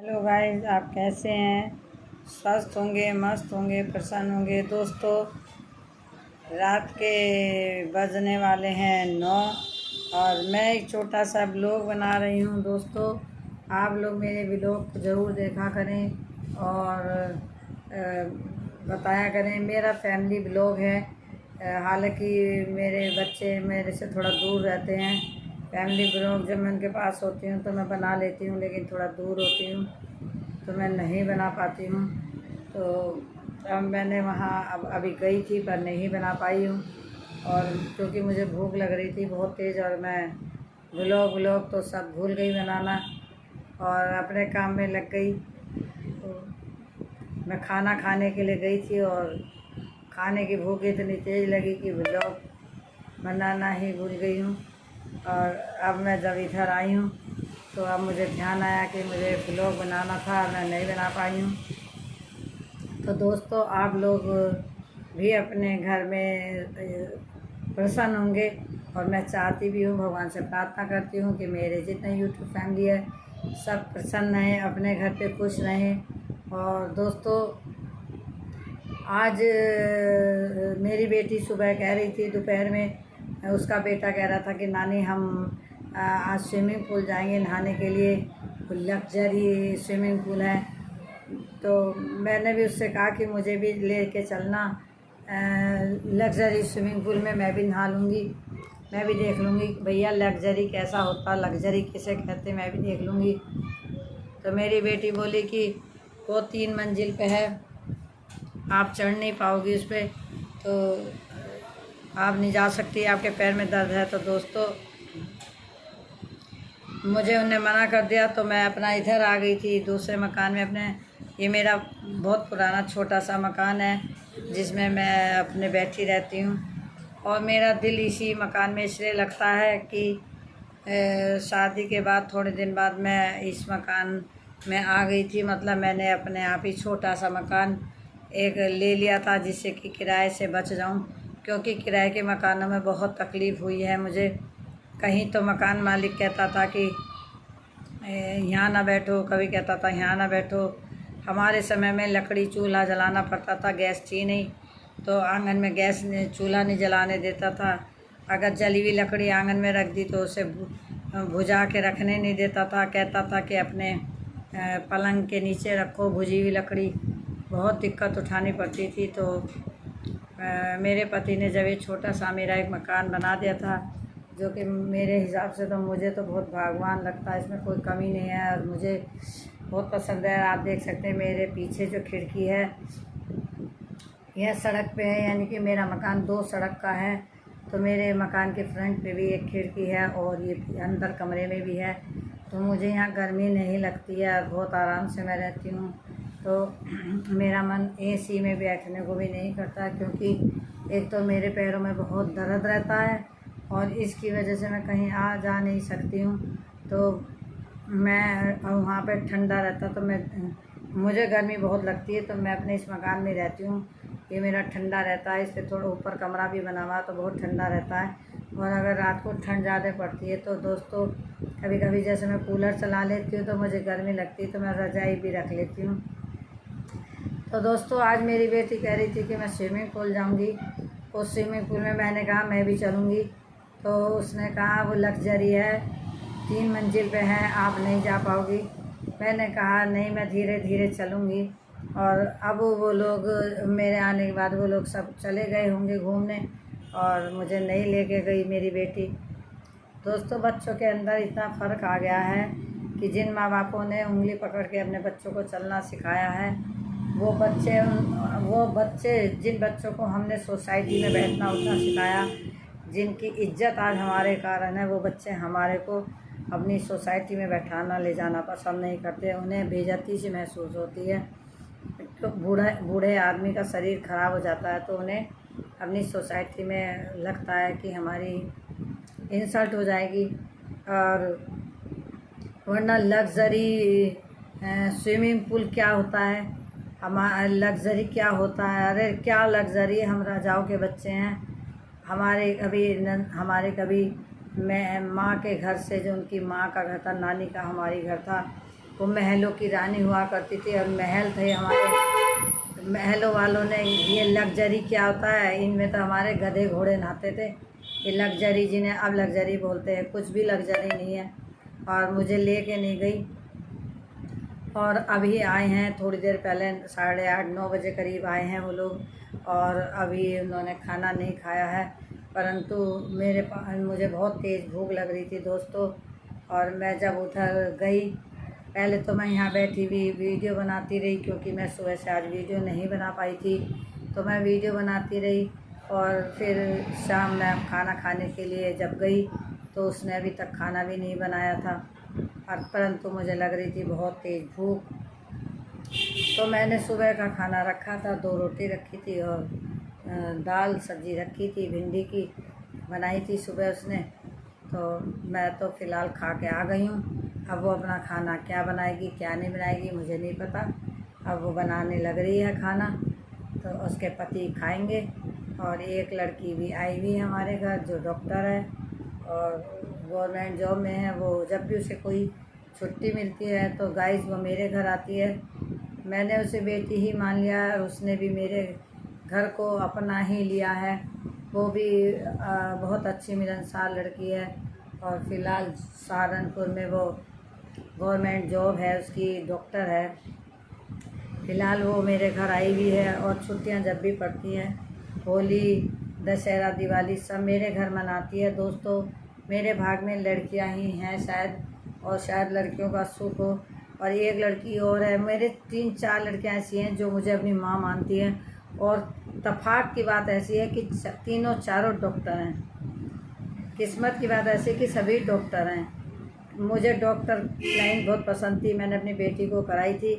Hello guys, आप कैसे हैं? स्वस्थ होंगे, मस्त होंगे, प्रसन्न होंगे। दोस्तों, रात के बजने वाले हैं 9 और मैं एक छोटा सा ब्लॉग बना रही हूँ। दोस्तों, आप लोग मेरे ब्लॉग को ज़रूर देखा करें और बताया करें। मेरा फैमिली ब्लॉग है। हालांकि मेरे बच्चे मेरे से थोड़ा दूर रहते हैं। फैमिली ब्लॉग जब मैं उनके पास होती हूँ तो मैं बना लेती हूँ, लेकिन थोड़ा दूर होती हूँ तो मैं नहीं बना पाती हूँ। तो अब मैंने वहाँ अभी गई थी पर नहीं बना पाई हूँ, और क्योंकि मुझे भूख लग रही थी बहुत तेज़, और मैं ब्लॉग तो सब भूल गई बनाना और अपने काम में लग गई। तो मैं खाना खाने के लिए गई थी और खाने की भूख इतनी तेज़ लगी कि ब्लॉग बनाना ही भूल गई हूँ। और अब मैं जब इधर आई हूँ तो अब मुझे ध्यान आया कि मुझे ब्लॉग बनाना था और मैं नहीं बना पाई हूँ। तो दोस्तों, आप लोग भी अपने घर में प्रसन्न होंगे, और मैं चाहती भी हूँ, भगवान से प्रार्थना करती हूँ कि मेरे जितने यूट्यूब फैमिली है सब प्रसन्न रहें, अपने घर पे खुश रहें। और दोस्तों, आज मेरी बेटी सुबह कह रही थी, दोपहर में उसका बेटा कह रहा था कि नानी हम आज स्विमिंग पूल जाएंगे नहाने के लिए, लग्जरी स्विमिंग पूल है। तो मैंने भी उससे कहा कि मुझे भी ले के चलना लग्जरी स्विमिंग पूल में, मैं भी नहा लूँगी, मैं भी देख लूँगी भैया लग्जरी कैसा होता, लग्जरी किसे कहते, मैं भी देख लूँगी। तो मेरी बेटी बोली कि वो 3 मंजिल पे है, आप चढ़ नहीं पाओगी उस पर, तो आप नहीं जा सकती, आपके पैर में दर्द है। तो दोस्तों, मुझे उन्हें मना कर दिया तो मैं अपना इधर आ गई थी दूसरे मकान में अपने। ये मेरा बहुत पुराना छोटा सा मकान है जिसमें मैं अपने बैठी रहती हूँ, और मेरा दिल इसी मकान में इसलिए लगता है कि शादी के बाद थोड़े दिन बाद मैं इस मकान में आ गई थी। मतलब मैंने अपने आप ही छोटा सा मकान एक ले लिया था जिससे कि किराए से बच जाऊं, क्योंकि किराए के मकानों में बहुत तकलीफ़ हुई है मुझे। कहीं तो मकान मालिक कहता था कि यहाँ ना बैठो, कभी कहता था यहाँ ना बैठो। हमारे समय में लकड़ी चूल्हा जलाना पड़ता था, गैस थी नहीं, तो आंगन में गैस चूल्हा नहीं जलाने देता था। अगर जली हुई लकड़ी आंगन में रख दी तो उसे भुजा के रखने नहीं देता था, कहता था कि अपने पलंग के नीचे रखो भुजी हुई लकड़ी। बहुत दिक्कत उठानी पड़ती थी। तो मेरे पति ने जब ये छोटा सा मेरा एक मकान बना दिया था, जो कि मेरे हिसाब से तो मुझे तो बहुत भाग्यवान लगता है, इसमें कोई कमी नहीं है और मुझे बहुत पसंद है। आप देख सकते हैं मेरे पीछे जो खिड़की है यह सड़क पे है, यानी कि मेरा मकान 2 सड़क का है। तो मेरे मकान के फ्रंट पे भी एक खिड़की है और ये अंदर कमरे में भी है। तो मुझे यहाँ गर्मी नहीं लगती है और बहुत आराम से मैं रहती हूँ। तो मेरा मन एसी में बैठने को भी नहीं करता, क्योंकि एक तो मेरे पैरों में बहुत दर्द रहता है और इसकी वजह से मैं कहीं आ जा नहीं सकती हूँ। तो मैं वहाँ पे ठंडा रहता तो मुझे गर्मी बहुत लगती है, तो मैं अपने इस मकान में रहती हूँ। ये मेरा ठंडा रहता है, इससे थोड़ा ऊपर कमरा भी बना हुआ तो बहुत ठंडा रहता है। और अगर रात को ठंड ज़्यादा पड़ती है तो दोस्तों, कभी कभी जैसे मैं कूलर चला लेती हूँ तो मुझे गर्मी लगती है, तो मैं रज़ाई भी रख लेती हूँ। तो दोस्तों, आज मेरी बेटी कह रही थी कि मैं स्विमिंग पूल जाऊँगी। उस स्विमिंग पूल में मैंने कहा मैं भी चलूँगी। तो उसने कहा वो लग्जरी है, 3 मंजिल पे है, आप नहीं जा पाओगी। मैंने कहा नहीं, मैं धीरे धीरे चलूँगी। और अब वो लोग मेरे आने के बाद वो लोग सब चले गए होंगे घूमने, और मुझे नहीं लेके गई मेरी बेटी। दोस्तों, बच्चों के अंदर इतना फ़र्क आ गया है कि जिन माँ बापों ने उंगली पकड़ के अपने बच्चों को चलना सिखाया है, वो बच्चे जिन बच्चों को हमने सोसाइटी में बैठना उठना सिखाया, जिनकी इज्जत आज हमारे कारण है, वो बच्चे हमारे को अपनी सोसाइटी में बैठाना ले जाना पसंद नहीं करते। उन्हें बेइज्जती सी महसूस होती है। तो बूढ़े आदमी का शरीर ख़राब हो जाता है तो उन्हें अपनी सोसाइटी में लगता है कि हमारी इंसल्ट हो जाएगी। और वरना लग्जरी स्विमिंग पूल क्या होता है, हमारा लग्जरी क्या होता है? अरे क्या लग्जरी, हम राजाओं के बच्चे हैं। हमारे कभी मैं माँ के घर से, जो उनकी माँ का घर था, नानी का हमारी घर था, वो महलों की रानी हुआ करती थी और महल थे हमारे। महलों वालों ने ये लग्जरी क्या होता है, इनमें तो हमारे गधे घोड़े नहाते थे। ये लग्जरी जिन्हें अब लग्जरी बोलते हैं, कुछ भी लग्जरी नहीं है। और मुझे लेके नहीं गई और अभी आए हैं थोड़ी देर पहले, 8:30-9 बजे करीब आए हैं वो लोग। और अभी उन्होंने खाना नहीं खाया है, परंतु मुझे बहुत तेज़ भूख लग रही थी दोस्तों। और मैं जब उधर गई, पहले तो मैं यहाँ बैठी हुई वीडियो बनाती रही, क्योंकि मैं सुबह से आज वीडियो नहीं बना पाई थी, तो मैं वीडियो बनाती रही। और फिर शाम में खाना खाने के लिए जब गई तो उसने अभी तक खाना भी नहीं बनाया था, और परंतु मुझे लग रही थी बहुत तेज़ भूख। तो मैंने सुबह का खाना रखा था, 2 रोटी रखी थी और दाल सब्ज़ी रखी थी, भिंडी की बनाई थी सुबह उसने। तो मैं तो फ़िलहाल खा के आ गई हूँ। अब वो अपना खाना क्या बनाएगी क्या नहीं बनाएगी मुझे नहीं पता। अब वो बनाने लग रही है खाना, तो उसके पति खाएंगे। और एक लड़की भी आई हुई है हमारे घर जो डॉक्टर है और गवर्नमेंट जॉब में है। वो जब भी उसे कोई छुट्टी मिलती है तो गाइस वो मेरे घर आती है। मैंने उसे बेटी ही मान लिया और उसने भी मेरे घर को अपना ही लिया है। वो भी बहुत अच्छी मिलनसार लड़की है और फ़िलहाल सहारनपुर में वो गवर्नमेंट जॉब है उसकी, डॉक्टर है। फ़िलहाल वो मेरे घर आई हुई है और छुट्टियां जब भी पड़ती हैं, होली, दशहरा, दिवाली सब मेरे घर मनाती है दोस्तों। मेरे भाग में लड़कियां ही हैं शायद, और शायद लड़कियों का सुख हो। और एक लड़की और है, मेरे 3-4 लड़कियां ऐसी हैं जो मुझे अपनी माँ मानती हैं। और तफाक की बात ऐसी है कि तीनों चारों डॉक्टर हैं। किस्मत की बात ऐसी है कि सभी डॉक्टर हैं। मुझे डॉक्टर लाइन बहुत पसंद थी, मैंने अपनी बेटी को कराई थी।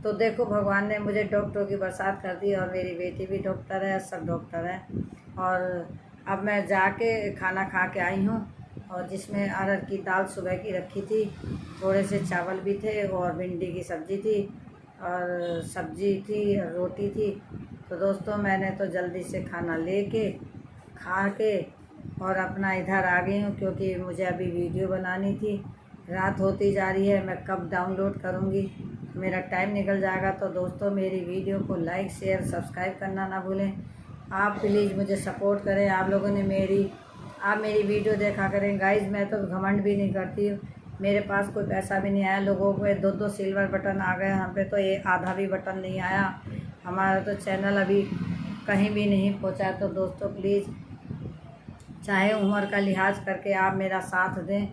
तो देखो भगवान ने मुझे डॉक्टरों की बरसात कर दी और मेरी बेटी भी डॉक्टर है, सब डॉक्टर हैं। और अब मैं जाके खाना खा के आई हूँ, और जिसमें अरहर की दाल सुबह की रखी थी, थोड़े से चावल भी थे और भिंडी की सब्ज़ी थी और सब्ज़ी थी और रोटी थी। तो दोस्तों मैंने तो जल्दी से खाना लेके खा के और अपना इधर आ गई हूँ, क्योंकि मुझे अभी वीडियो बनानी थी। रात होती जा रही है, मैं कब डाउनलोड करूँगी, मेरा टाइम निकल जाएगा। तो दोस्तों मेरी वीडियो को लाइक शेयर सब्सक्राइब करना ना भूलें। आप प्लीज़ मुझे सपोर्ट करें। आप लोगों ने आप मेरी वीडियो देखा करें गाइज। मैं तो घमंड भी नहीं करती हूँ, मेरे पास कोई पैसा भी नहीं आया। लोगों को 2-2 सिल्वर बटन आ गए, हम पे तो ये आधा भी बटन नहीं आया। हमारा तो चैनल अभी कहीं भी नहीं पहुँचा। तो दोस्तों प्लीज़, चाहे उम्र का लिहाज करके आप मेरा साथ दें।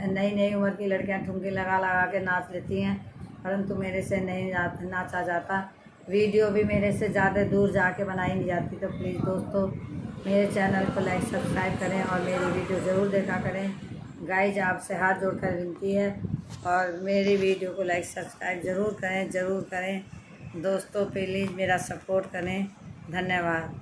नई नई उम्र की लड़कियां ठुमके लगा लगा के नाच लेती हैं, परंतु मेरे से नहीं नाचा जाता। वीडियो भी मेरे से ज़्यादा दूर जाके बनाई नहीं जाती। तो प्लीज़ दोस्तों मेरे चैनल को लाइक सब्सक्राइब करें और मेरी वीडियो ज़रूर देखा करें। गाइज आपसे हाथ जोड़कर विनती है, और मेरी वीडियो को लाइक सब्सक्राइब ज़रूर करें दोस्तों। प्लीज़ मेरा सपोर्ट करें। धन्यवाद।